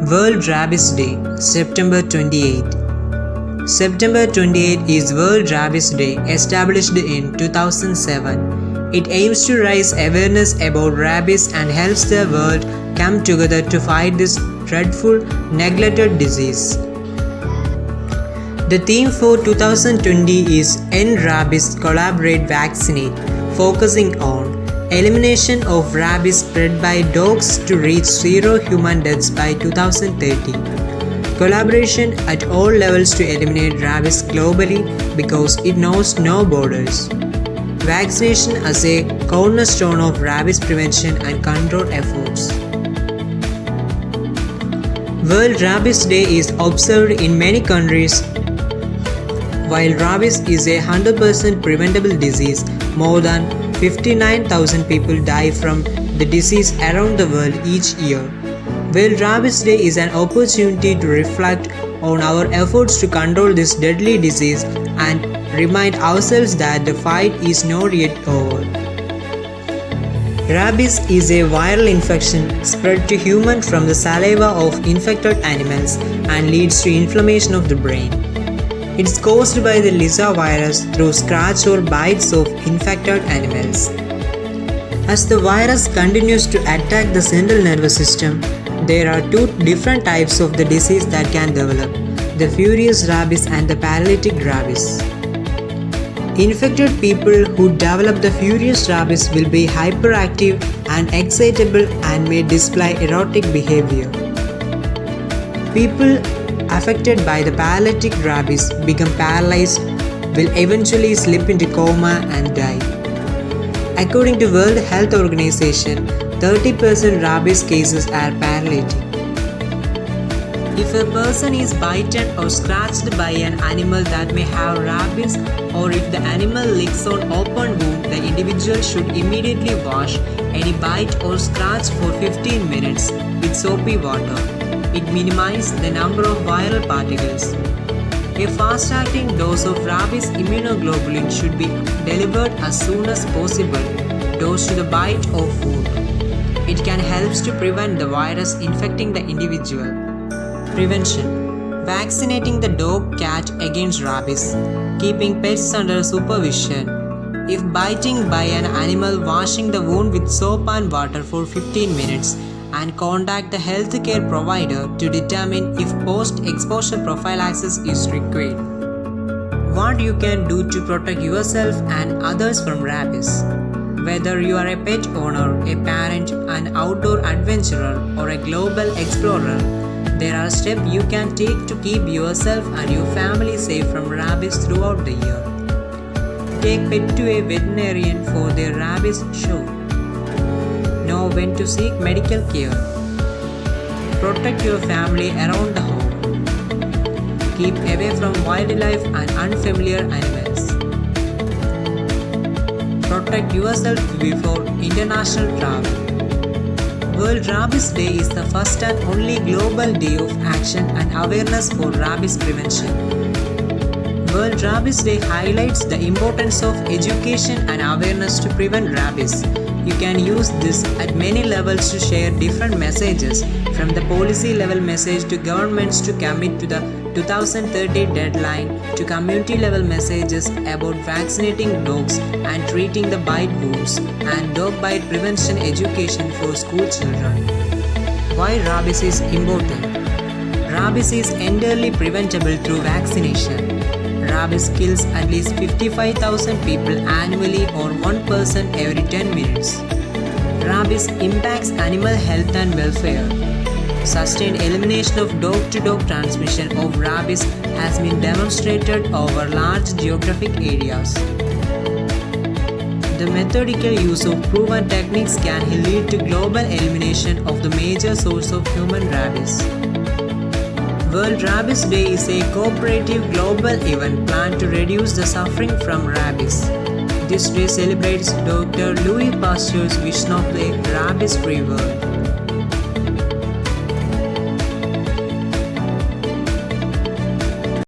World Rabies Day, September 28. September 28 is World Rabies Day, established in 2007. It aims to raise awareness about rabies and helps the world come together to fight this dreadful, neglected disease. The theme for 2020 is End Rabies, Collaborate, Vaccinate, focusing on elimination of rabies spread by dogs to reach zero human deaths by 2030. Collaboration at all levels to eliminate rabies globally because it knows no borders. Vaccination as a cornerstone of rabies prevention and control efforts. World Rabies Day is observed in many countries. While rabies is a 100% preventable disease, more than 59,000 people die from the disease around the world each year. World Rabies Day is an opportunity to reflect on our efforts to control this deadly disease and remind ourselves that the fight is not yet over. Rabies is a viral infection spread to humans from the saliva of infected animals and leads to inflammation of the brain. It is caused by the Lissa virus through scratch or bites of infected animals. As the virus continues to attack the central nervous system, there are two different types of the disease that can develop, the furious rabies and the paralytic rabies. Infected people who develop the furious rabies will be hyperactive and excitable and may display erotic behavior. People affected by the paralytic rabies become paralyzed, will eventually slip into coma and die. According to World Health Organization, 30% rabies cases are paralytic. If a person is bitten or scratched by an animal that may have rabies, or if the animal licks on open wound, the individual should immediately wash any bite or scratch for 15 minutes with soapy water. It minimizes the number of viral particles. A fast-acting dose of rabies immunoglobulin should be delivered as soon as possible, dose to the bite or food. It can help to prevent the virus infecting the individual. Prevention: vaccinating the dog, cat against rabies, keeping pets under supervision. If biting by an animal, washing the wound with soap and water for 15 minutes, and contact the healthcare provider to determine if post-exposure prophylaxis is required. What you can do to protect yourself and others from rabies. Whether you are a pet owner, a parent, an outdoor adventurer, or a global explorer, there are steps you can take to keep yourself and your family safe from rabies throughout the year. Take pet to a veterinarian for their rabies show. Know when to seek medical care. Protect your family around the home. Keep away from wildlife and unfamiliar animals. Protect yourself before international travel. World Rabies Day is the first and only global day of action and awareness for rabies prevention. World Rabies Day highlights the importance of education and awareness to prevent rabies. You can use this at many levels to share different messages, from the policy level message to governments to commit to the 2030 deadline, to community level messages about vaccinating dogs and treating the bite wounds, and dog bite prevention education for school children. Why rabies is important? Rabies is entirely preventable through vaccination. Rabies kills at least 55,000 people annually, or 1 person every 10 minutes. Rabies impacts animal health and welfare. Sustained elimination of dog-to-dog transmission of rabies has been demonstrated over large geographic areas. The methodical use of proven techniques can lead to global elimination of the major source of human rabies. World Rabies Day is a cooperative global event planned to reduce the suffering from rabies. This day celebrates Dr. Louis Pasteur's vision of a rabies-free world.